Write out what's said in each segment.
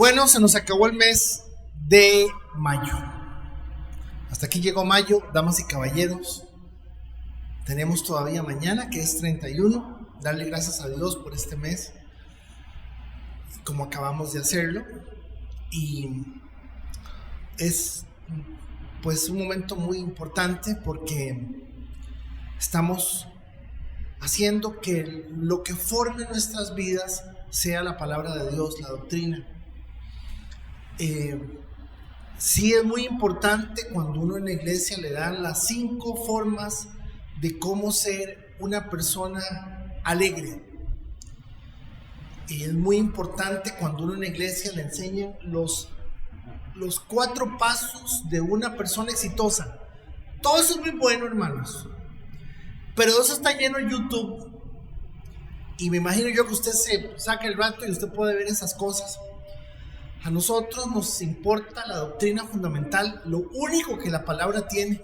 Bueno, se nos acabó el mes de mayo. Hasta aquí llegó mayo, damas y caballeros. Tenemos todavía mañana, que es 31. Darle gracias a Dios por este mes, como acabamos de hacerlo. Y es pues un momento muy importante porque estamos haciendo que lo que forme nuestras vidas sea la palabra de Dios, la doctrina. Sí es muy importante cuando uno en la iglesia le dan las 5 formas de cómo ser una persona alegre. Y es muy importante cuando uno en la iglesia le enseñan los 4 pasos de una persona exitosa. Todo eso es muy bueno, hermanos, pero eso está lleno en YouTube. Y me imagino yo que usted se saca el rato y usted puede ver esas cosas. A nosotros nos importa la doctrina fundamental, lo único que la palabra tiene,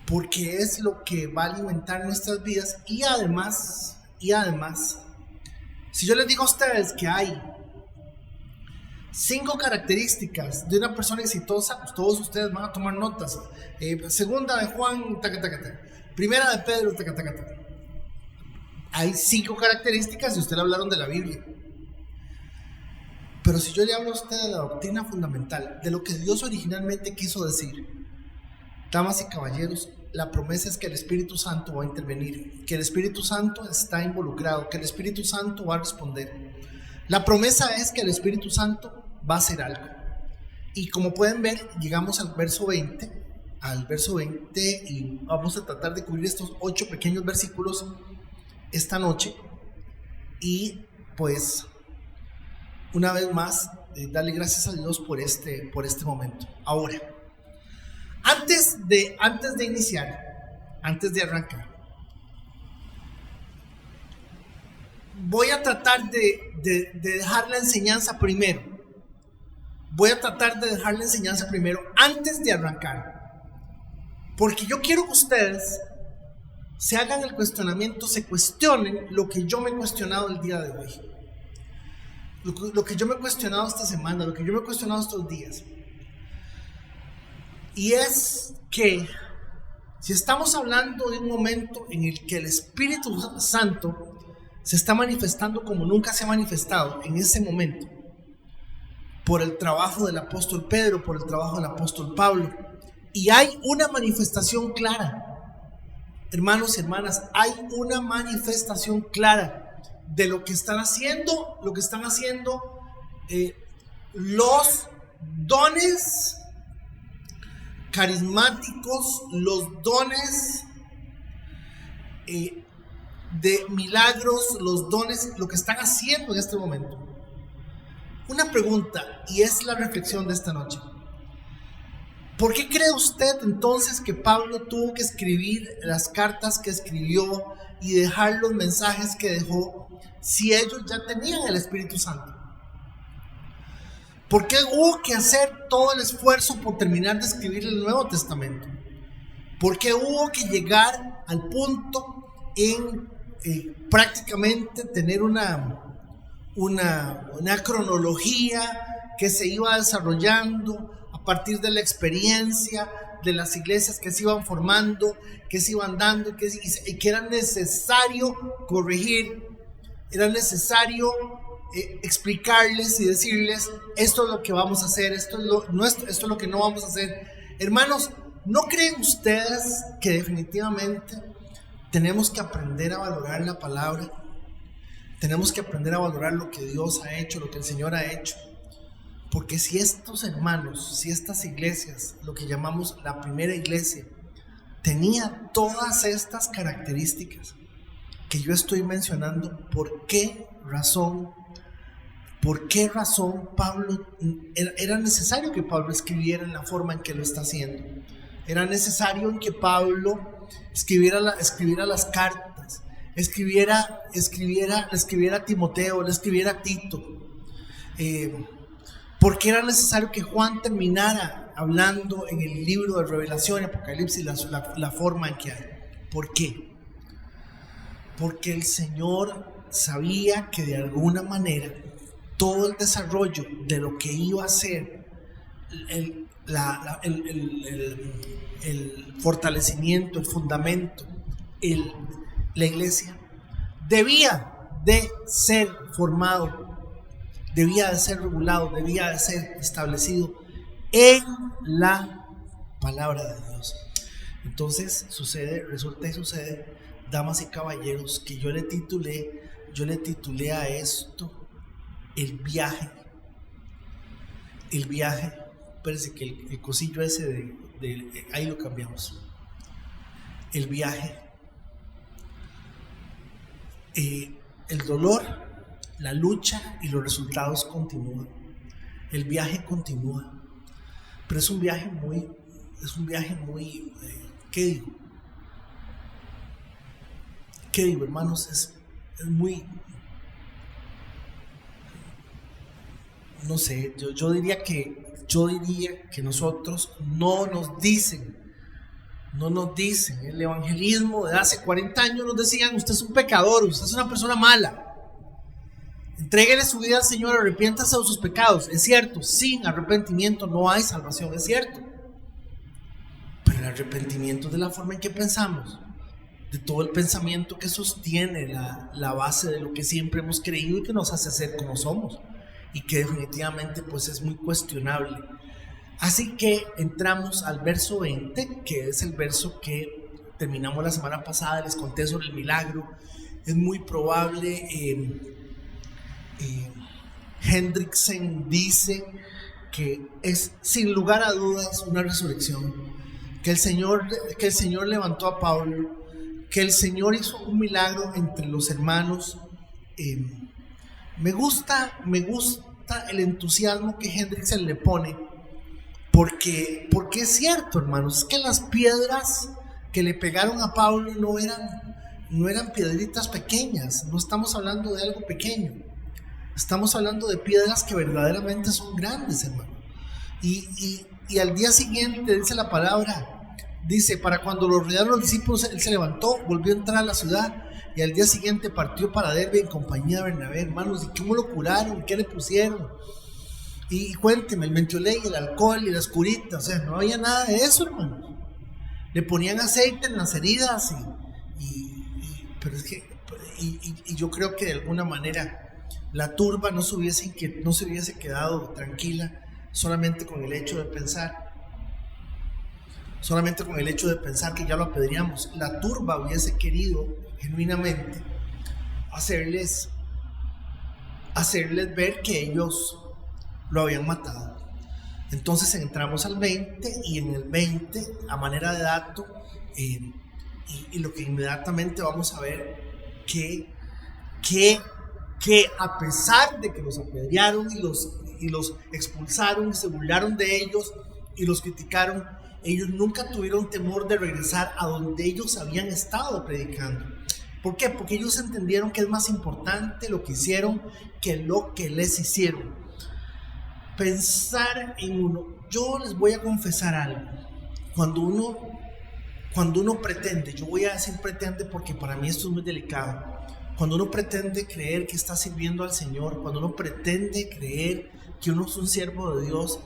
porque es lo que va a alimentar nuestras vidas. Y además, si yo les digo a ustedes que hay 5 características de una persona exitosa, pues todos ustedes van a tomar notas. Segunda de Juan, primera de Pedro, Hay 5 características y ustedes le hablaron de la Biblia. Pero si yo le hablo a usted de la doctrina fundamental, de lo que Dios originalmente quiso decir, damas y caballeros, la promesa es que el Espíritu Santo va a intervenir, que el Espíritu Santo está involucrado, que el Espíritu Santo va a responder. La promesa es que el Espíritu Santo va a hacer algo. Y como pueden ver, llegamos al verso 20, y vamos a tratar de cubrir estos 8 pequeños versículos esta noche. Y pues, una vez más, darle gracias a Dios por este momento. Ahora, antes de arrancar, voy a tratar de dejar la enseñanza primero. Antes de arrancar, porque yo quiero que ustedes se hagan el cuestionamiento, se cuestionen lo que yo me he cuestionado el día de hoy. Lo que yo me he cuestionado esta semana, lo que yo me he cuestionado estos días. Y es que si estamos hablando de un momento en el que el Espíritu Santo se está manifestando como nunca se ha manifestado en ese momento, por el trabajo del apóstol Pedro, por el trabajo del apóstol Pablo, y hay una manifestación clara, hermanos y hermanas, hay una manifestación clara de lo que están haciendo los dones carismáticos, los dones de milagros, los dones, lo que están haciendo en este momento. Una pregunta, y es la reflexión de esta noche: ¿por qué cree usted entonces que Pablo tuvo que escribir las cartas que escribió y dejar los mensajes que dejó si ellos ya tenían el Espíritu Santo? ¿Por qué hubo que hacer todo el esfuerzo por terminar de escribir el Nuevo Testamento? ¿Por qué hubo que llegar al punto en prácticamente tener una cronología que se iba desarrollando a partir de la experiencia de las iglesias que se iban formando, que se iban dando, y que era necesario corregir, era necesario explicarles y decirles: esto es lo que vamos a hacer, esto es lo que no vamos a hacer? Hermanos, ¿no creen ustedes que definitivamente tenemos que aprender a valorar la palabra? Tenemos que aprender a valorar lo que Dios ha hecho, lo que el Señor ha hecho. Porque si estos hermanos, si estas iglesias, lo que llamamos la primera iglesia, tenía todas estas características que yo estoy mencionando, ¿por qué razón Pablo, era necesario que Pablo escribiera en la forma en que lo está haciendo? Era necesario que Pablo escribiera las cartas, le escribiera a Timoteo, le escribiera a Tito. Porque era necesario que Juan terminara hablando en el libro de Revelación y Apocalipsis la forma en que hay. ¿Por qué? Porque el Señor sabía que de alguna manera todo el desarrollo de lo que iba a ser el fortalecimiento, el fundamento, la iglesia, debía de ser formado, debía de ser regulado, debía de ser establecido en la palabra de Dios. Entonces resulta y sucede, damas y caballeros, que yo le titulé a esto el viaje. Parece que el cosillo ese ahí lo cambiamos. El viaje. El dolor, la lucha y los resultados continúan. El viaje continúa. Pero es un viaje muy, ¿qué digo? ¿Qué digo, hermanos? Es muy, no sé, yo diría que nosotros no nos dicen, el evangelismo de hace 40 años nos decían: usted es un pecador, usted es una persona mala, entréguele su vida al Señor, arrepiéntase de sus pecados. Es cierto, sin arrepentimiento no hay salvación, es cierto, pero el arrepentimiento es de la forma en que pensamos, de todo el pensamiento que sostiene la base de lo que siempre hemos creído y que nos hace ser como somos, y que definitivamente pues es muy cuestionable. Así que entramos al verso 20, que es el verso que terminamos la semana pasada. Les conté sobre el milagro. Es muy probable, Hendrickson dice que es sin lugar a dudas una resurrección, que el Señor levantó a Pablo, que el Señor hizo un milagro entre los hermanos. Me gusta el entusiasmo que Hendrickson le pone, porque es cierto, hermanos, es que las piedras que le pegaron a Pablo no eran piedritas pequeñas. No estamos hablando de algo pequeño, estamos hablando de piedras que verdaderamente son grandes, hermano. Y al día siguiente, dice la palabra, dice: para cuando lo rodearon los discípulos, él se levantó, volvió a entrar a la ciudad, y al día siguiente partió para Derbe en compañía de Bernabé. Hermanos, ¿y cómo lo curaron? ¿Qué le pusieron? Y cuénteme, el mentolé, el alcohol y las curitas, o sea, no había nada de eso, hermanos. Le ponían aceite en las heridas, pero es que, y yo creo que de alguna manera la turba no se hubiese quedado tranquila solamente con el hecho de pensar que ya lo apedreamos. La turba hubiese querido genuinamente hacerles ver que ellos lo habían matado. Entonces entramos al 20, y en el 20, a manera de dato, y lo que inmediatamente vamos a ver, que a pesar de que los apedrearon y los expulsaron y se burlaron de ellos y los criticaron, ellos nunca tuvieron temor de regresar a donde ellos habían estado predicando. ¿Por qué? Porque ellos entendieron que es más importante lo que hicieron que lo que les hicieron. Pensar en uno. Yo les voy a confesar algo. Cuando uno pretende, yo voy a decir pretende porque para mí esto es muy delicado. Cuando uno pretende creer que está sirviendo al Señor, cuando uno pretende creer que uno es un siervo de Dios,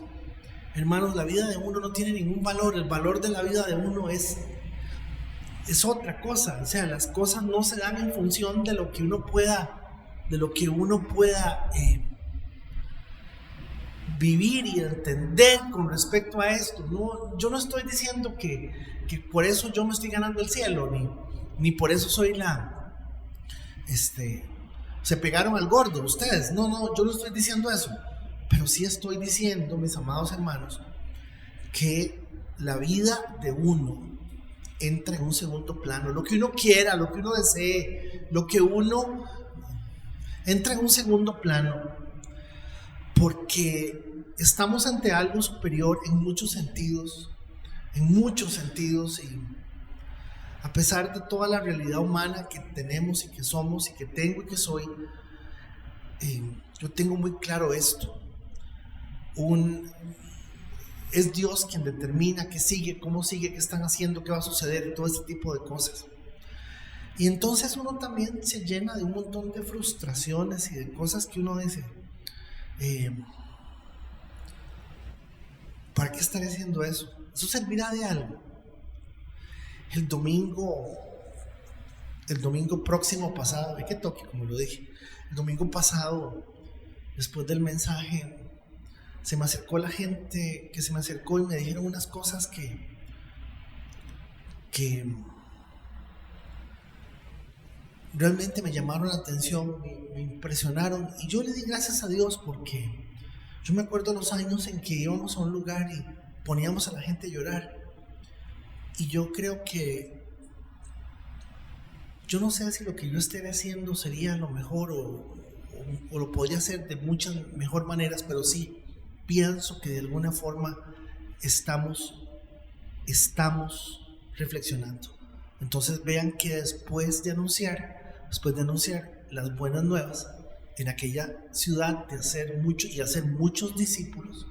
hermanos, la vida de uno no tiene ningún valor. El valor de la vida de uno es otra cosa. O sea, las cosas no se dan en función de lo que uno pueda vivir y entender con respecto a esto. No, yo no estoy diciendo que por eso yo me estoy ganando el cielo, ni por eso soy se pegaron al gordo ustedes. No, yo no estoy diciendo eso. Pero sí estoy diciendo, mis amados hermanos, que la vida de uno entra en un segundo plano. Lo que uno quiera, lo que uno desee, lo que uno entra en un segundo plano, porque estamos ante algo superior en muchos sentidos, y a pesar de toda la realidad humana que tenemos y que somos y que tengo y que soy, yo tengo muy claro esto. Es Dios quien determina qué sigue, cómo sigue, qué están haciendo, qué va a suceder, todo este tipo de cosas. Y entonces uno también se llena de un montón de frustraciones y de cosas que uno dice: ¿Para qué estaré haciendo eso? Eso servirá de algo. El domingo próximo pasado, hay que toque, como lo dije, el domingo pasado, después del mensaje, se me acercó la gente que se me acercó y me dijeron unas cosas que realmente me llamaron la atención, me impresionaron, y yo le di gracias a Dios porque yo me acuerdo los años en que íbamos a un lugar y poníamos a la gente a llorar, y yo creo que yo no sé si lo que yo esté haciendo sería lo mejor o lo podría hacer de muchas mejor maneras, pero sí pienso que de alguna forma estamos reflexionando. Entonces vean que después de anunciar las buenas nuevas en aquella ciudad de hacer muchos discípulos,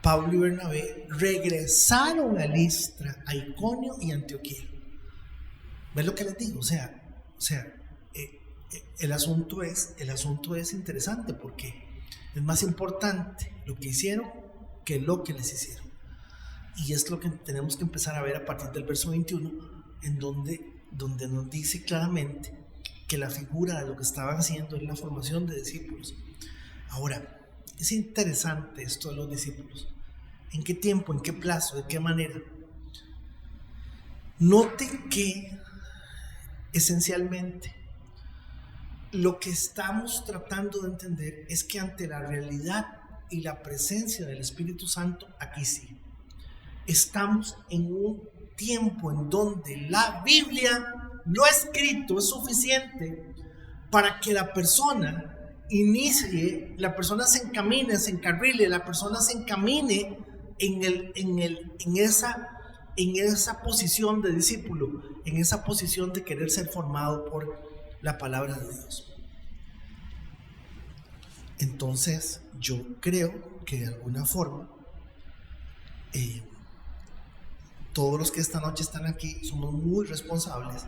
Pablo y Bernabé regresaron a Listra, a Iconio y Antioquía. ¿Ven lo que les digo? O sea, el asunto es interesante porque es más importante lo que hicieron que lo que les hicieron. Y es lo que tenemos que empezar a ver a partir del verso 21, en donde nos dice claramente que la figura de lo que estaban haciendo es la formación de discípulos. Ahora, es interesante esto de los discípulos. ¿En qué tiempo, en qué plazo, de qué manera? Noten que esencialmente lo que estamos tratando de entender es que ante la realidad y la presencia del Espíritu Santo, aquí sí, estamos en un tiempo en donde la Biblia, lo escrito, es suficiente para que la persona inicie, la persona se encamine, se encarrile, la persona se encamine en esa posición de discípulo, en esa posición de querer ser formado por la palabra de Dios. Entonces yo creo que de alguna forma todos los que esta noche están aquí somos muy responsables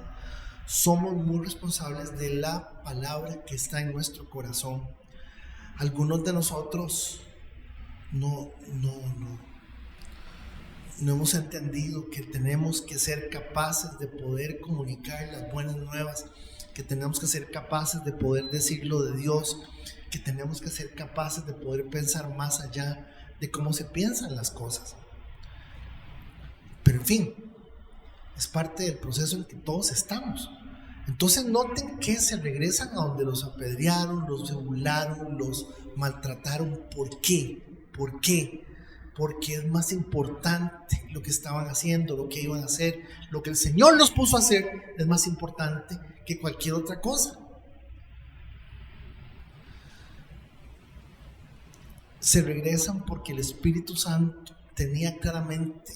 de la palabra que está en nuestro corazón. Algunos de nosotros no hemos entendido que tenemos que ser capaces de poder comunicar las buenas nuevas, que tenemos que ser capaces de poder decir lo de Dios, que tenemos que ser capaces de poder pensar más allá de cómo se piensan las cosas. Pero en fin, es parte del proceso en que todos estamos. Entonces noten que se regresan a donde los apedrearon, los burlaron, los maltrataron. ¿Por qué? Porque es más importante lo que estaban haciendo, lo que iban a hacer, lo que el Señor los puso a hacer es más importante que cualquier otra cosa. Se regresan porque el Espíritu Santo tenía claramente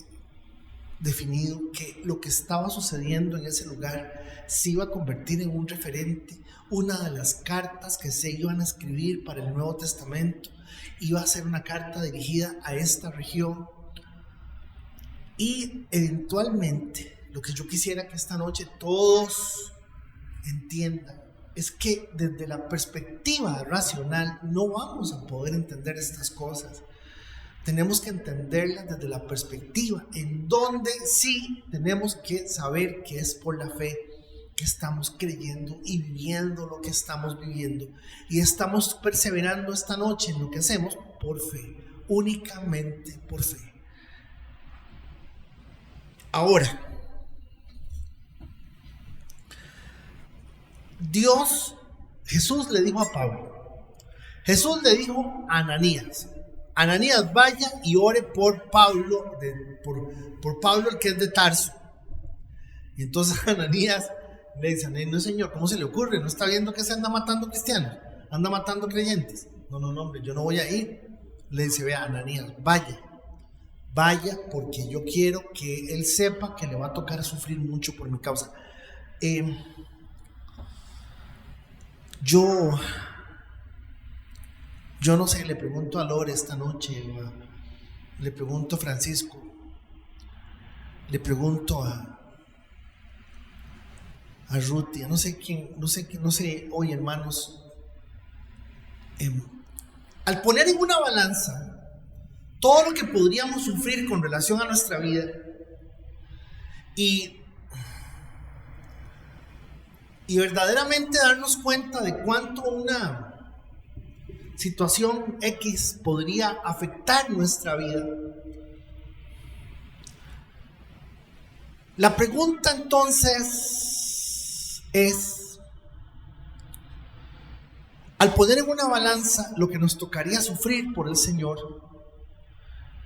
definido que lo que estaba sucediendo en ese lugar se iba a convertir en un referente. Una de las cartas que se iban a escribir para el Nuevo Testamento iba a ser una carta dirigida a esta región. Y eventualmente lo que yo quisiera que esta noche todos entiendan es que desde la perspectiva racional no vamos a poder entender estas cosas. Tenemos que entenderlas desde la perspectiva en donde sí tenemos que saber que es por la fe que estamos creyendo y viviendo lo que estamos viviendo, y estamos perseverando esta noche en lo que hacemos por fe, únicamente por fe. Ahora, Jesús le dijo a Pablo, Jesús le dijo a Ananías, vaya y ore por Pablo, por Pablo, el que es de Tarso. Y entonces Ananías le dice, no señor, ¿cómo se le ocurre? ¿No está viendo que se anda matando cristianos? ¿Anda matando creyentes? No, hombre, yo no voy a ir. Le dice, vea, Ananías, vaya, porque yo quiero que él sepa que le va a tocar sufrir mucho por mi causa. Yo no sé, le pregunto a Lore esta noche, le pregunto a Francisco, le pregunto a Rutia, no sé quién, no sé hoy, hermanos, Al poner en una balanza todo lo que podríamos sufrir con relación a nuestra vida y verdaderamente darnos cuenta de cuánto una situación X podría afectar nuestra vida. La pregunta entonces es, al poner en una balanza lo que nos tocaría sufrir por el Señor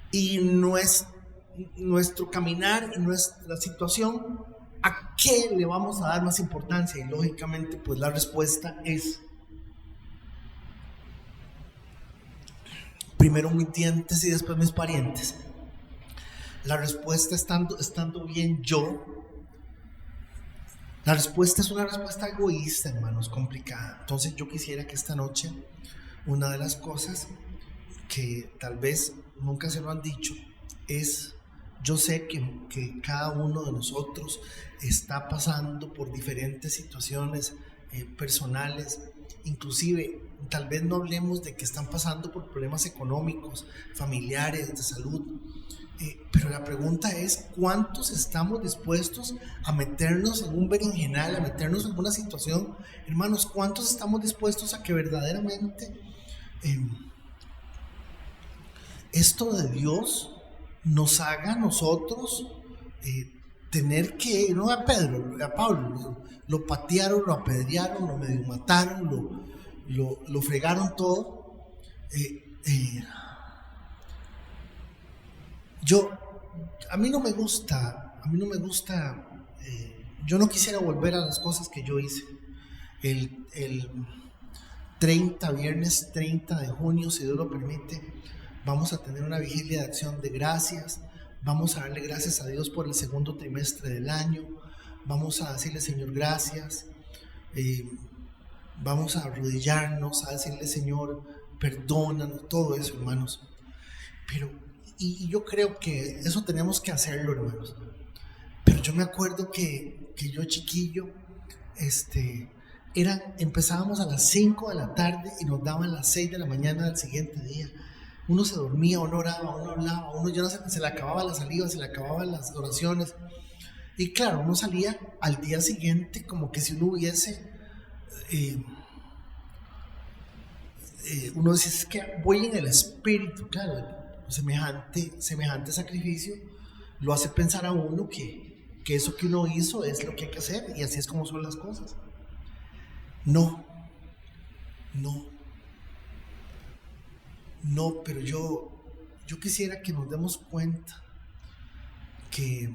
y nuestro caminar y nuestra situación, ¿a qué le vamos a dar más importancia? Y lógicamente, pues la respuesta es: primero mis dientes y después mis parientes. La respuesta estando bien yo. La respuesta es una respuesta egoísta, hermanos, complicada. Entonces yo quisiera que esta noche, una de las cosas que tal vez nunca se lo han dicho es: yo sé que cada uno de nosotros está pasando por diferentes situaciones personales, inclusive tal vez no hablemos de que están pasando por problemas económicos, familiares, de salud, pero la pregunta es: ¿cuántos estamos dispuestos a meternos en un berenjenal, a meternos en una situación? Hermanos, ¿cuántos estamos dispuestos a que verdaderamente esto de Dios nos haga a nosotros tener que, no a Pedro, a Pablo, lo patearon, lo apedrearon, lo medio mataron, lo fregaron todo? A mí no me gusta, yo no quisiera volver a las cosas que yo hice. El viernes 30 de junio, si Dios lo permite, vamos a tener una vigilia de acción de gracias. Vamos a darle gracias a Dios por el segundo trimestre del año. Vamos a decirle: Señor, gracias. Vamos a arrodillarnos, a decirle: Señor, perdónanos, todo eso, hermanos. Y yo creo que eso tenemos que hacerlo, hermanos. Pero yo me acuerdo que yo chiquillo, empezábamos a las 5 de la tarde y nos daban las 6 de la mañana del siguiente día. Uno se dormía, uno oraba, uno hablaba, uno ya no se le acababa la saliva, se le acababan las oraciones. Y claro, uno salía al día siguiente como que si uno hubiese... uno dice: es que voy en el espíritu. Claro, semejante sacrificio lo hace pensar a uno que eso que uno hizo es lo que hay que hacer, y así es como son las cosas. No, pero yo quisiera que nos demos cuenta que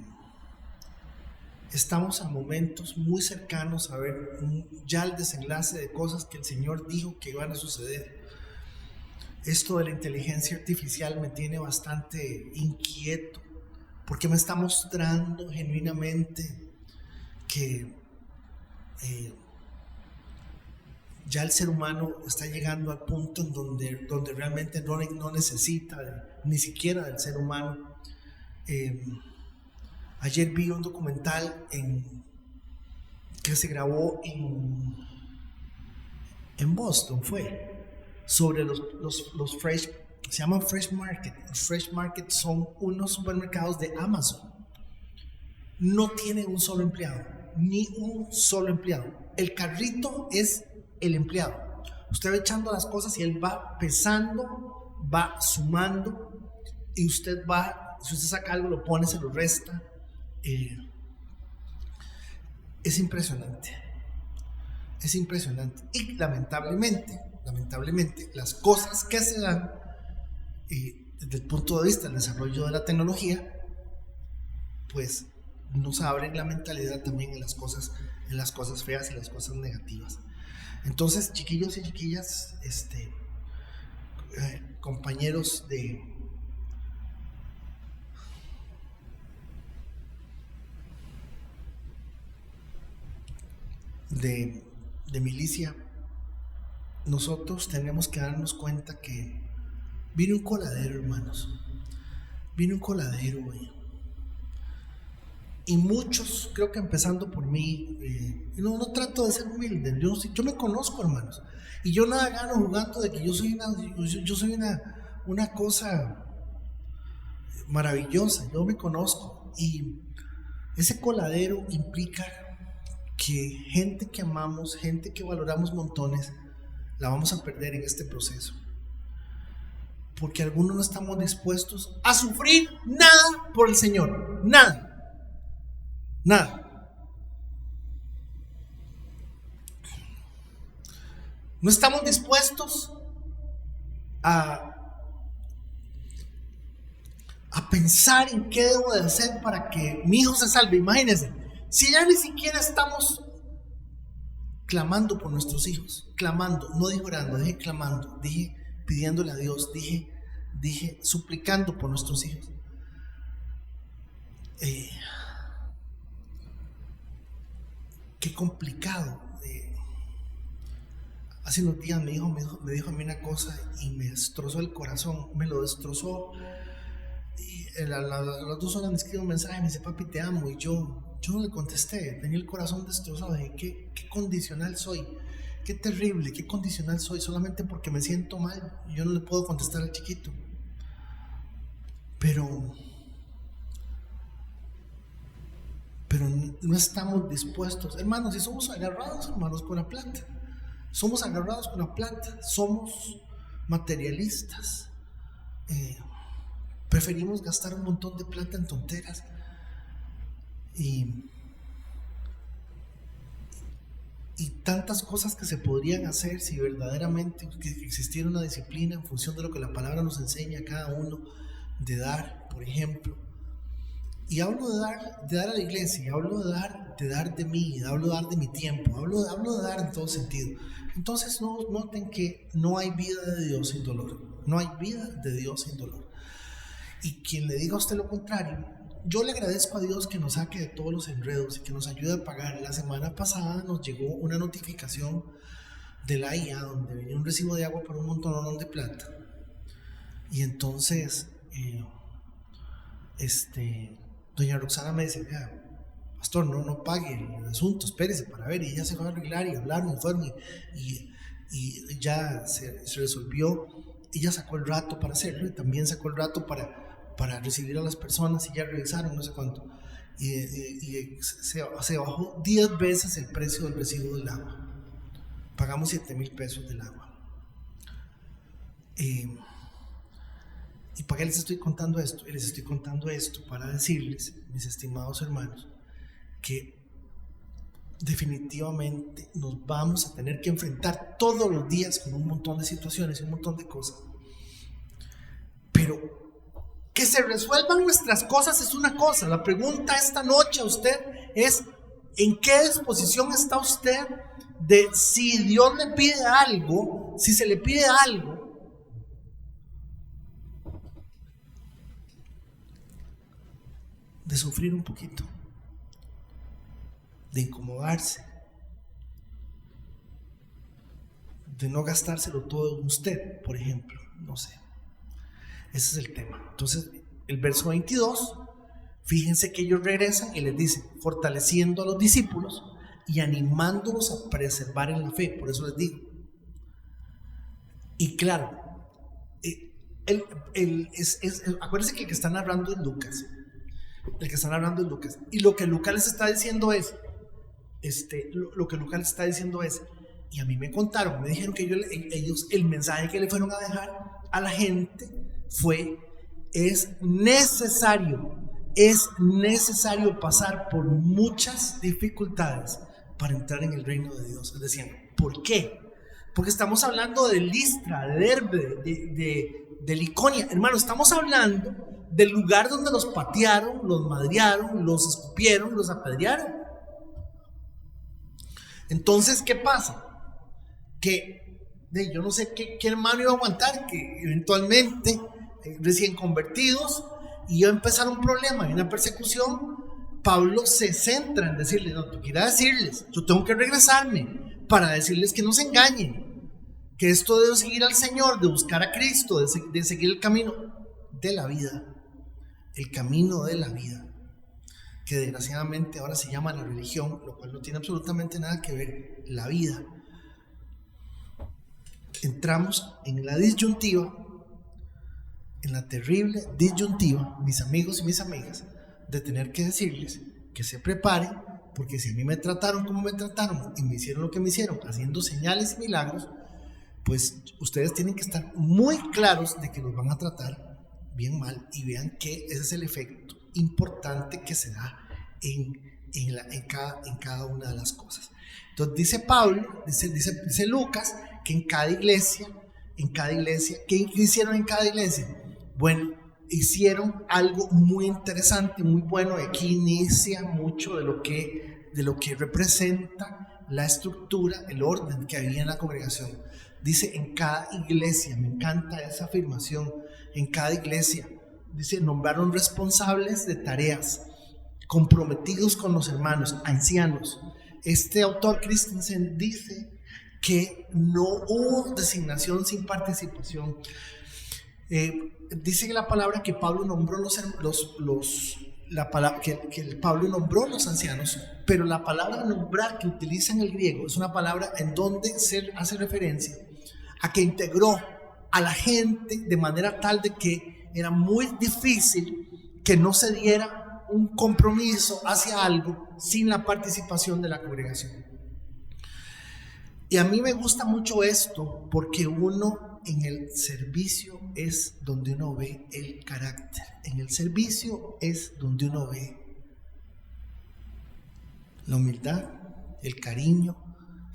estamos a momentos muy cercanos a ver ya el desenlace de cosas que el Señor dijo que iban a suceder. Esto de la inteligencia artificial me tiene bastante inquieto, porque me está mostrando genuinamente que ya el ser humano está llegando al punto en donde realmente no necesita ni siquiera del ser humano. Ayer vi un documental que se grabó en Boston, sobre los fresh, se llaman Fresh Market. Los Fresh Market son unos supermercados de Amazon. No tienen un solo empleado, ni un solo empleado. El carrito es el empleado. Usted va echando las cosas y él va pesando, va sumando, y usted si usted saca algo, lo pone, se lo resta. Es impresionante. Y lamentablemente las cosas que se dan desde el punto de vista del desarrollo de la tecnología, pues nos abren la mentalidad también en las cosas feas y las cosas negativas. Entonces, chiquillos y chiquillas, compañeros de milicia, nosotros tenemos que darnos cuenta que viene un coladero, hermanos. Viene un coladero, y muchos, creo que empezando por mí, no trato de ser humilde, yo me conozco, hermanos, Y yo nada gano jugando de que yo soy una cosa maravillosa. Yo me conozco, y ese coladero implica que gente que amamos, gente que valoramos montones, la vamos a perder en este proceso, porque algunos no estamos dispuestos a sufrir nada por el Señor. Nada. No estamos dispuestos a pensar en qué debo de hacer para que mi hijo se salve. Imagínense, si ya ni siquiera estamos clamando por nuestros hijos, clamando, no dije orando, dije clamando, dije pidiéndole a Dios, dije suplicando por nuestros hijos. Qué complicado. Hace unos días me dijo a mí una cosa y me destrozó el corazón, me lo destrozó. Y a las 2 horas me escribe un mensaje, me dice: papi, te amo. Y yo no le contesté, tenía el corazón destrozado. Dije: qué condicional soy, qué terrible, qué condicional soy, solamente porque me siento mal. Yo no le puedo contestar al chiquito. Pero no estamos dispuestos, hermanos, y somos agarrados, hermanos, con la plata. Somos agarrados con la plata, somos materialistas. Preferimos gastar un montón de plata en tonteras. Y tantas cosas que se podrían hacer si verdaderamente existiera una disciplina en función de lo que la palabra nos enseña a cada uno, de dar, por ejemplo. Y hablo de dar a la iglesia, hablo de dar de mí, hablo de dar de mi tiempo, hablo de dar en todo sentido. Entonces noten que no hay vida de Dios sin dolor. No hay vida de Dios sin dolor. Y quien le diga a usted lo contrario, yo le agradezco a Dios que nos saque de todos los enredos y que nos ayude a pagar. La semana pasada nos llegó una notificación de la IA donde venía un recibo de agua por un montón de plata. Y entonces doña Roxana me dice: pastor, no pague el asunto, espérese para ver. Y ella se va a arreglar y hablar, informe, y ya se resolvió. Ella sacó el rato para hacerlo y también sacó el rato para recibir a las personas, y ya revisaron no sé cuánto. Y se bajó 10 veces el precio del recibo del agua. Pagamos 7,000 pesos del agua. ¿Y para qué les estoy contando esto? Les estoy contando esto para decirles, mis estimados hermanos, que definitivamente nos vamos a tener que enfrentar todos los días con un montón de situaciones y un montón de cosas. Pero que se resuelvan nuestras cosas es una cosa. La pregunta esta noche a usted es: ¿en qué disposición está usted de, si Dios le pide algo, si se le pide algo, de sufrir un poquito, de incomodarse, de no gastárselo todo en usted, por ejemplo? No sé. Ese es el tema. Entonces, el verso 22, fíjense que ellos regresan y les dicen: fortaleciendo a los discípulos y animándolos a preservar en la fe. Por eso les digo. Y claro, acuérdense que el que está narrando es Lucas. Y lo que Lucas les está diciendo es, y a mí me contaron, me dijeron que ellos, el mensaje que le fueron a dejar a la gente fue: es necesario pasar por muchas dificultades para entrar en el reino de Dios. Es decir, ¿por qué? Porque estamos hablando de Listra, de Derbe, de Liconia. Hermano, estamos hablando del lugar donde los patearon, los madrearon, los escupieron, los apedrearon. Entonces, ¿qué pasa? Que yo no sé qué hermano iba a aguantar que eventualmente recién convertidos iba a empezar un problema y una persecución. Pablo se centra en decirles: no, tú quieras decirles, yo tengo que regresarme para decirles que no se engañen, que esto de seguir al Señor, de buscar a Cristo, de seguir el camino de la vida, que desgraciadamente ahora se llama la religión, lo cual no tiene absolutamente nada que ver. La vida entramos en la disyuntiva, en la terrible disyuntiva, mis amigos y mis amigas, de tener que decirles que se preparen, porque si a mí me trataron como me trataron y me hicieron lo que me hicieron, haciendo señales y milagros, pues ustedes tienen que estar muy claros de que los van a tratar bien mal, y vean que ese es el efecto importante que se da en cada una de las cosas. Entonces dice Pablo, dice Lucas, que en cada iglesia, ¿qué hicieron en cada iglesia? Bueno, hicieron algo muy interesante, muy bueno. Aquí inicia mucho de lo que representa la estructura, el orden que había en la congregación. Dice en cada iglesia, me encanta esa afirmación, en cada iglesia. Dice, nombraron responsables de tareas, comprometidos con los hermanos, ancianos. Este autor Christensen dice que no hubo designación sin participación. Dice la palabra que Pablo nombró Pablo nombró los ancianos, pero la palabra nombrar que utiliza en el griego es una palabra en donde se hace referencia a que integró a la gente de manera tal de que era muy difícil que no se diera un compromiso hacia algo sin la participación de la congregación. Y a mí me gusta mucho esto, porque uno en el servicio es donde uno ve el carácter. En el servicio es donde uno ve la humildad, el cariño,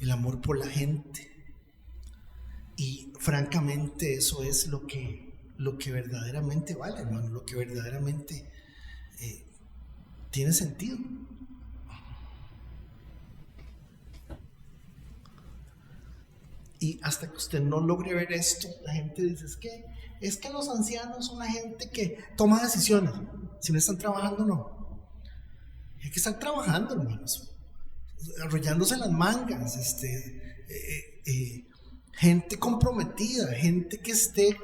el amor por la gente. Y francamente eso es lo que verdaderamente vale, hermano, lo que verdaderamente tiene sentido. Y hasta que usted no logre ver esto, la gente dice, es que los ancianos son la gente que toma decisiones. Si no están trabajando, no. Hay que estar trabajando, hermanos, arrollándose las mangas, gente comprometida, gente que esté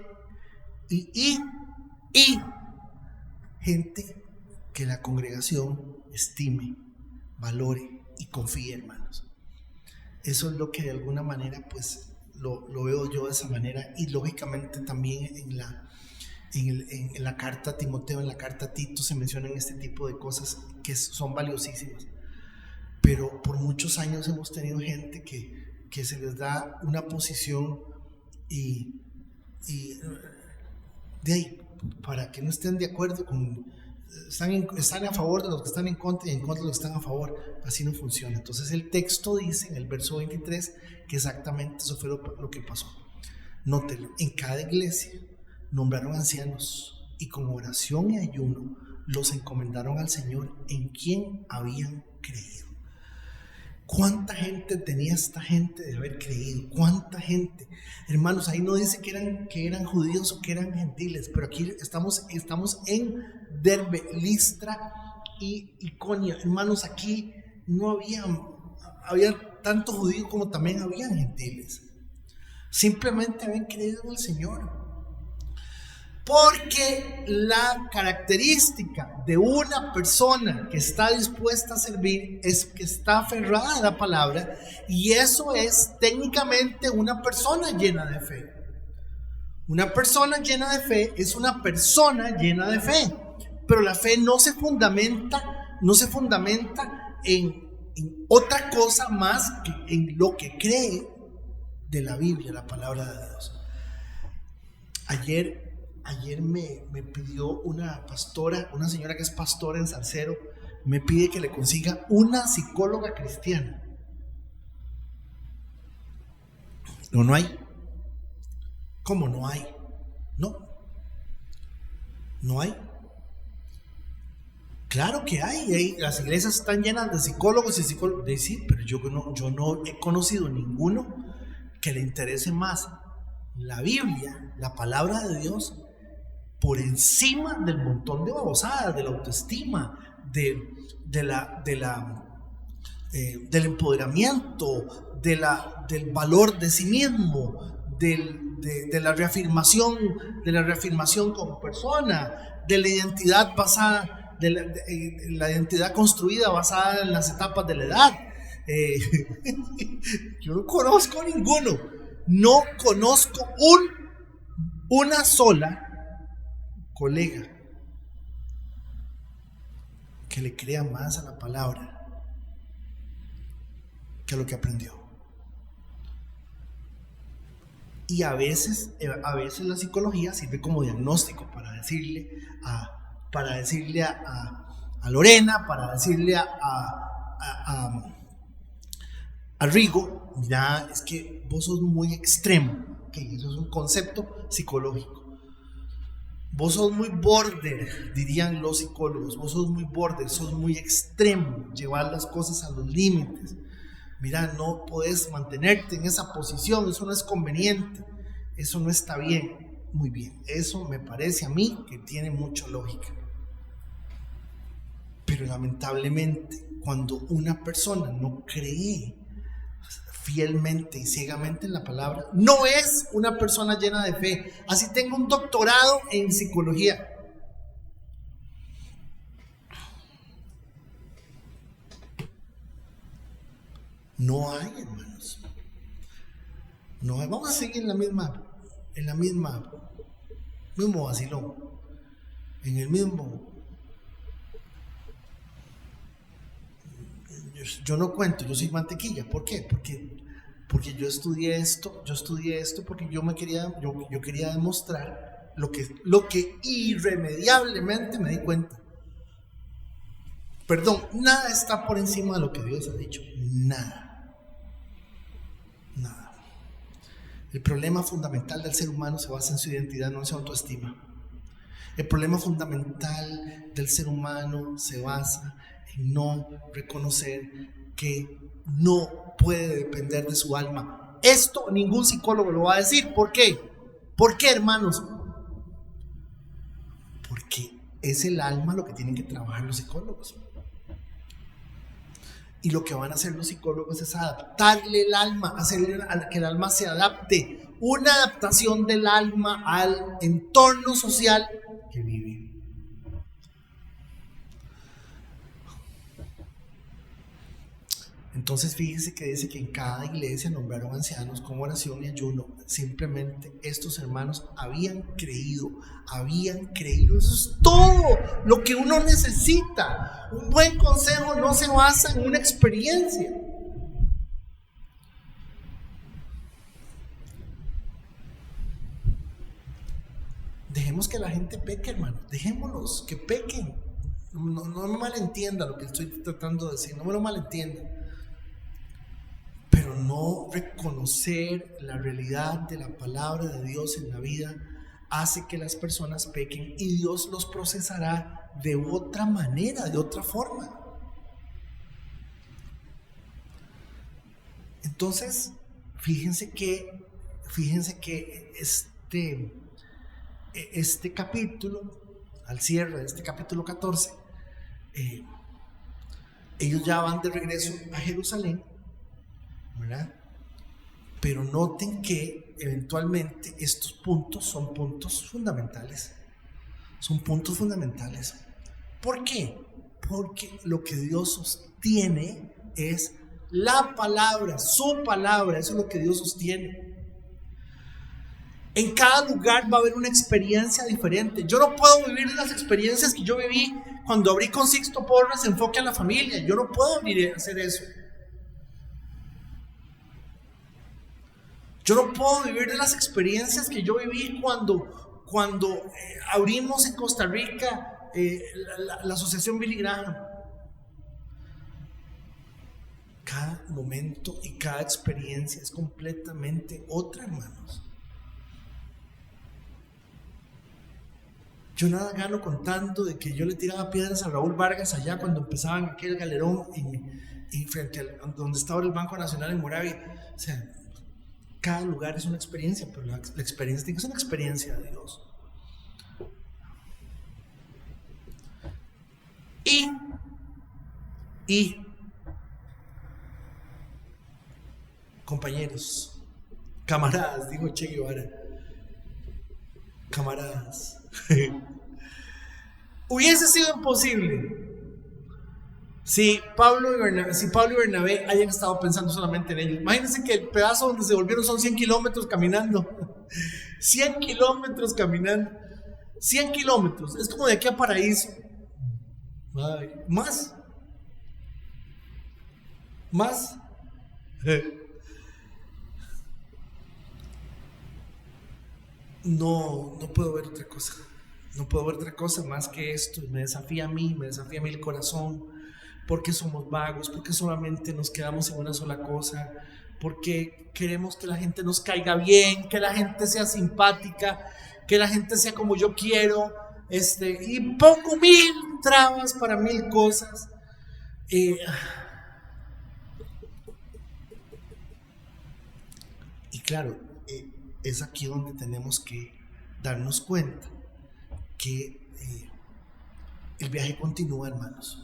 y gente que la congregación estime, valore y confíe, hermanos. Eso es lo que de alguna manera pues lo veo yo de esa manera, y lógicamente también en la carta a Timoteo, en la carta a Tito se mencionan este tipo de cosas que son valiosísimas, pero por muchos años hemos tenido gente que se les da una posición y de ahí, para que no estén de acuerdo están a favor de los que están en contra y en contra de los que están a favor. Así no funciona. Entonces el texto dice en el verso 23 que exactamente eso fue lo que pasó. Nótelo, en cada iglesia nombraron ancianos y con oración y ayuno los encomendaron al Señor en quien habían creído. ¿Cuánta gente tenía esta gente de haber creído? ¿Cuánta gente? Hermanos, ahí no dice que eran judíos o que eran gentiles, pero aquí estamos en Derbe, Listra y Iconio. Hermanos, aquí no había tanto judíos como también habían gentiles. Simplemente habían creído en el Señor. Porque la característica de una persona que está dispuesta a servir es que está aferrada a la palabra, y eso es técnicamente una persona llena de fe. Una persona llena de fe es una persona llena de fe, pero la fe no se fundamenta en otra cosa más que en lo que cree de la Biblia, la palabra de Dios. Ayer me pidió una pastora, una señora que es pastora en Salcero, me pide que le consiga una psicóloga cristiana. No hay. ¿Cómo no hay? No hay. Claro que hay. Las iglesias están llenas de psicólogos y psicólogos. Sí, pero yo no he conocido ninguno que le interese más la Biblia, la palabra de Dios, por encima del montón de babosadas, de la autoestima, del empoderamiento, del valor de sí mismo, de la reafirmación como persona, de la identidad basada, la identidad construida basada en las etapas de la edad. Yo no conozco a ninguno. no conozco una sola colega que le crea más a la palabra que a lo que aprendió. Y a veces la psicología sirve como diagnóstico para decirle a Lorena, para decirle a Rigo, mira, es que vos sos muy extremo. Okay, eso es un concepto psicológico. Vos sos muy border, dirían los psicólogos. Vos sos muy border, sos muy extremo, llevar las cosas a los límites. Mira, no podés mantenerte en esa posición, eso no es conveniente, eso no está bien. Muy bien, eso me parece a mí que tiene mucha lógica. Pero lamentablemente, cuando una persona no cree fielmente y ciegamente en la palabra, no es una persona llena de fe. Así tengo un doctorado en psicología. No hay, hermanos. No hay. Vamos a seguir en la misma mismo vacilón, en el mismo. Yo no cuento, yo soy mantequilla. ¿Por qué? Porque yo estudié esto porque yo quería demostrar lo que irremediablemente me di cuenta. Perdón, nada está por encima de lo que Dios ha dicho. Nada. El problema fundamental del ser humano se basa en su identidad, no en su autoestima. El problema fundamental del ser humano se basa en no reconocer que no puede depender de su alma. Esto ningún psicólogo lo va a decir. ¿Por qué? ¿Por qué, hermanos? Porque es el alma lo que tienen que trabajar los psicólogos. Y lo que van a hacer los psicólogos es adaptarle el alma, hacerle que el alma se adapte. Una adaptación del alma al entorno social que vive. Entonces fíjense que dice que en cada iglesia nombraron ancianos con oración y ayuno. Simplemente estos hermanos habían creído. Eso es todo lo que uno necesita. Un buen consejo no se basa en una experiencia. Dejemos que la gente peque, hermano. Dejémoslos que pequen. No me malentienda lo que estoy tratando de decir. No me lo malentienda. Pero no reconocer la realidad de la palabra de Dios en la vida hace que las personas pequen, y Dios los procesará de otra manera, de otra forma. Entonces, fíjense que este capítulo, al cierre de este capítulo 14, ellos ya van de regreso a Jerusalén, ¿verdad? Pero noten que eventualmente estos puntos son puntos fundamentales. ¿Por qué? Porque lo que Dios sostiene es la palabra, su palabra. Eso es lo que Dios sostiene. En cada lugar va a haber una experiencia diferente. Yo no puedo vivir las experiencias que yo viví cuando abrí con Sixto Porras Enfoque a la Familia. Yo no puedo hacer eso. Yo no puedo vivir de las experiencias que yo viví cuando abrimos en Costa Rica la asociación Billy Graham. Cada momento y cada experiencia es completamente otra, hermanos. Yo nada gano contando de que yo le tiraba piedras a Raúl Vargas allá cuando empezaban aquel galerón y frente a donde estaba el Banco Nacional en Moravia. O sea, cada lugar es una experiencia, pero la experiencia tiene que ser una experiencia de Dios. Y compañeros, camaradas, dijo Che Guevara, camaradas, hubiese sido imposible Si Pablo y Bernabé hayan estado pensando solamente en ellos, imagínense que el pedazo donde se volvieron son 100 kilómetros caminando. 100 kilómetros caminando. 100 kilómetros. Es como de aquí a Paraíso. Ay, más. Más. No puedo ver otra cosa. No puedo ver otra cosa más que esto. Me desafía a mí el corazón. Porque somos vagos, porque solamente nos quedamos en una sola cosa, porque queremos que la gente nos caiga bien, que la gente sea simpática, que la gente sea como yo quiero, y pongo mil trabas para mil cosas. Y claro, es aquí donde tenemos que darnos cuenta que el viaje continúa, hermanos.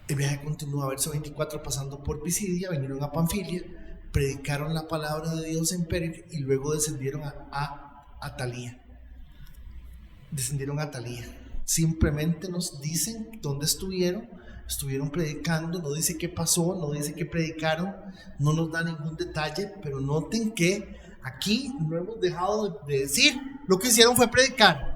El viaje continúa. Verso 24, pasando por Pisidia, vinieron a Panfilia, predicaron la palabra de Dios en Perge y luego descendieron a Atalía. Simplemente nos dicen dónde estuvieron predicando, no dice qué pasó, no dice qué predicaron, no nos da ningún detalle, pero noten que aquí no hemos dejado de decir, lo que hicieron fue predicar.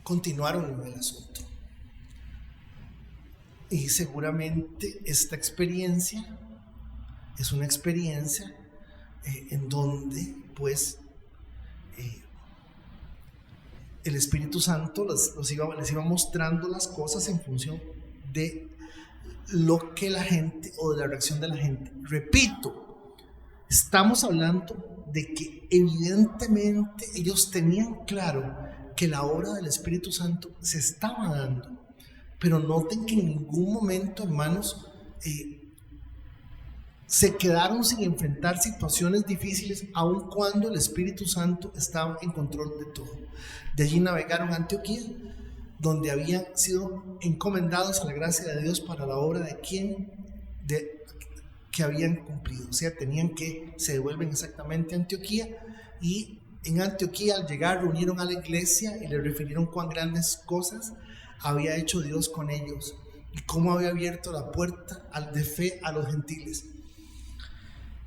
Continuaron en el asunto. Y seguramente esta experiencia es una experiencia en donde pues el Espíritu Santo les iba mostrando las cosas en función de lo que la gente o de la reacción de la gente. Repito, estamos hablando de que evidentemente ellos tenían claro que la obra del Espíritu Santo se estaba dando, pero noten que en ningún momento, hermanos, se quedaron sin enfrentar situaciones difíciles, aun cuando el Espíritu Santo estaba en control de todo. De allí navegaron a Antioquía, donde habían sido encomendados a la gracia de Dios para la obra que habían cumplido. O sea, tenían que se devuelven exactamente a Antioquía, y en Antioquía, al llegar, reunieron a la iglesia y le refirieron cuán grandes cosas había hecho Dios con ellos y cómo había abierto la puerta de fe a los gentiles.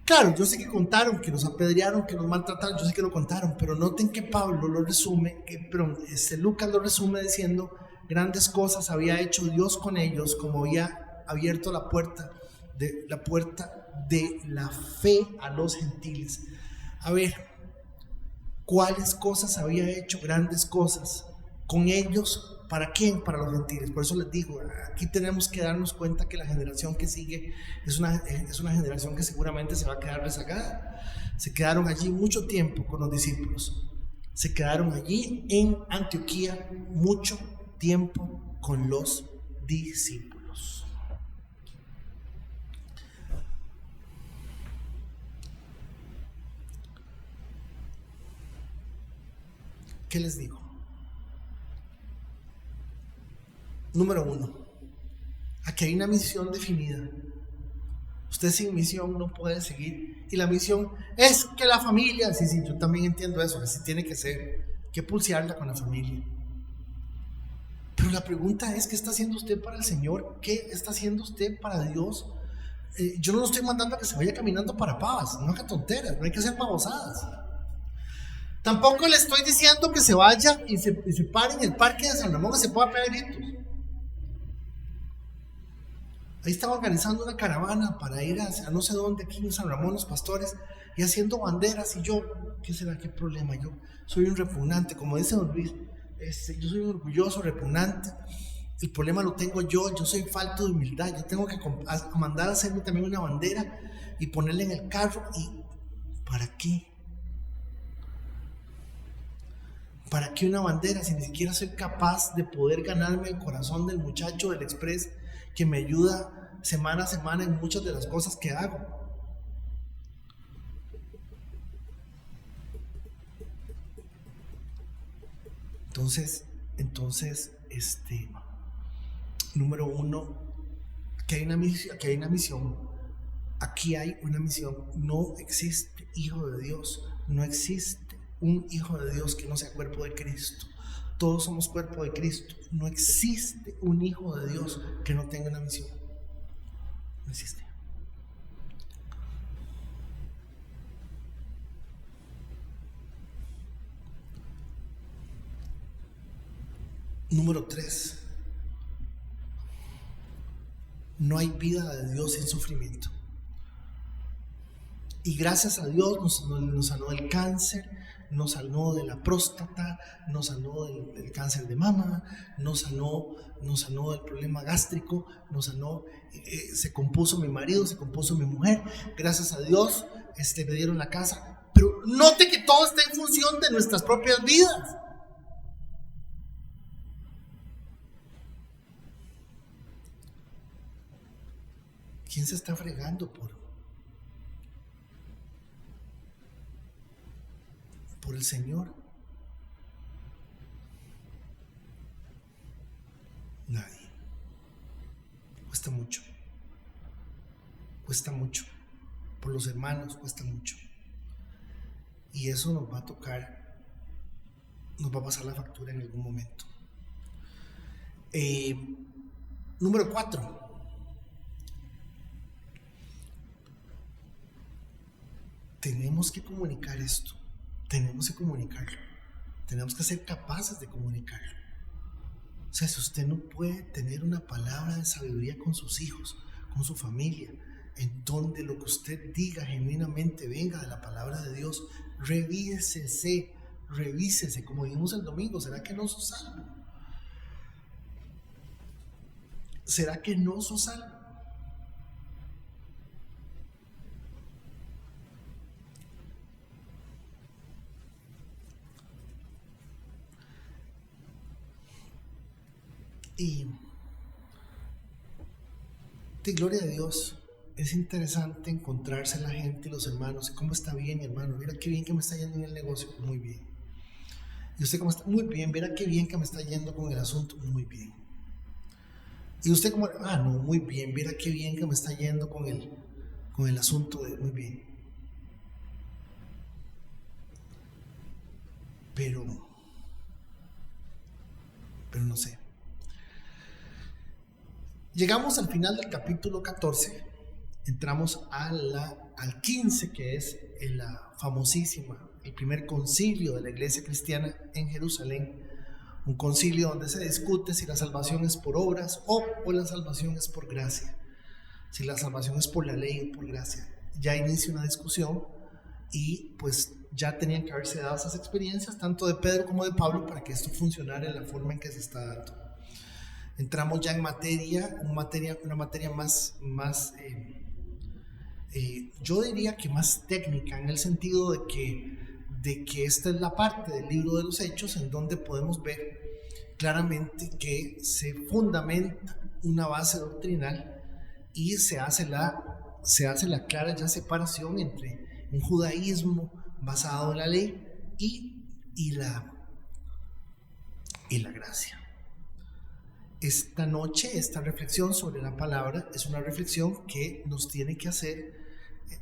Claro, yo sé que contaron, que los apedrearon, que los maltrataron, yo sé que lo contaron, pero noten que Pablo lo resume, Lucas lo resume diciendo grandes cosas había hecho Dios con ellos, como había abierto la puerta de la fe a los gentiles. A ver, ¿cuáles cosas había hecho? Grandes cosas con ellos. ¿Para quién? Para los gentiles. Por eso les digo, aquí tenemos que darnos cuenta que la generación que sigue es una generación que seguramente se va a quedar rezagada. Se quedaron allí mucho tiempo con los discípulos. Se quedaron allí en Antioquía mucho tiempo con los discípulos. ¿Qué les digo? Número 1, aquí hay una misión definida. Usted sin misión no puede seguir. Y la misión es que la familia, sí, yo también entiendo eso, así tiene que ser, que pulsearla con la familia. Pero la pregunta es, ¿qué está haciendo usted para el Señor? ¿Qué está haciendo usted para Dios? Yo no lo estoy mandando a que se vaya caminando para pavas, no haga tonteras, no hay que hacer babosadas. Tampoco le estoy diciendo que se vaya y se pare en el parque de San Ramón y se pueda pegar gritos. Ahí estaba organizando una caravana para ir a no sé dónde, aquí en San Ramón, los pastores, y haciendo banderas. Y yo, ¿qué será? ¿Qué problema? Yo soy un repugnante, como dice don Luis, yo soy un orgulloso, repugnante. El problema lo tengo yo soy falto de humildad. Yo tengo que mandar a hacerme también una bandera y ponerla en el carro. ¿Y para qué? ¿Para qué una bandera si ni siquiera soy capaz de poder ganarme el corazón del muchacho del Express que me ayuda semana a semana en muchas de las cosas que hago? Entonces, número 1, que hay una misión. Aquí hay una misión. No existe hijo de Dios, no existe un hijo de Dios que no sea cuerpo de Cristo. Todos somos cuerpo de Cristo. No existe un hijo de Dios que no tenga una misión. No existe. Número 3. No hay vida de Dios sin sufrimiento. Y gracias a Dios nos sanó del cáncer, nos sanó de la próstata, nos sanó del cáncer de mama, nos sanó del problema gástrico, nos sanó, se compuso mi marido, se compuso mi mujer. Gracias a Dios me dieron la casa. Pero note que todo está en función de nuestras propias vidas. ¿Quién se está fregando por el Señor? Nadie. Cuesta mucho. Cuesta mucho. Por los hermanos cuesta mucho. Y eso nos va a tocar, nos va a pasar la factura en algún momento. Número 4. Tenemos que comunicar esto. Tenemos que comunicarlo. Tenemos que ser capaces de comunicarlo. O sea, si usted no puede tener una palabra de sabiduría con sus hijos, con su familia, en donde lo que usted diga genuinamente venga de la palabra de Dios, revísese, como dijimos el domingo. ¿Será que no sos salvo? ¿Será que no sos salvo? Y de gloria a Dios, es interesante encontrarse la gente y los hermanos. ¿Cómo está bien, hermano? Mira qué bien que me está yendo en el negocio. Muy bien. ¿Y usted cómo está? Muy bien. Mira qué bien que me está yendo con el asunto. Muy bien. ¿Y usted cómo? No, muy bien. Mira qué bien que me está yendo con el asunto de... Muy bien. Pero no sé. Llegamos al final del capítulo 14, entramos al 15, que es la famosísima, el primer concilio de la iglesia cristiana en Jerusalén, un concilio donde se discute si la salvación es por obras o la salvación es por gracia, si la salvación es por la ley o por gracia. Ya inicia una discusión y pues ya tenían que haberse dado esas experiencias, tanto de Pedro como de Pablo, para que esto funcionara en la forma en que se está dando. Entramos ya en una materia más yo diría que más técnica, en el sentido de que esta es la parte del libro de los Hechos en donde podemos ver claramente que se fundamenta una base doctrinal y se hace la clara ya separación entre un judaísmo basado en la ley y la gracia. Esta noche, esta reflexión sobre la palabra es una reflexión que nos tiene que hacer,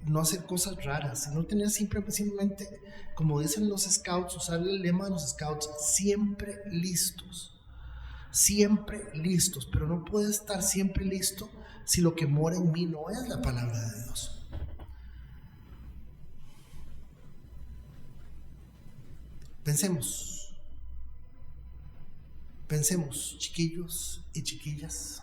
no hacer cosas raras, sino tener simplemente, como dicen los scouts, usar el lema de los scouts, siempre listos, pero no puede estar siempre listo si lo que mora en mí no es la palabra de Dios. Pensemos, chiquillos y chiquillas.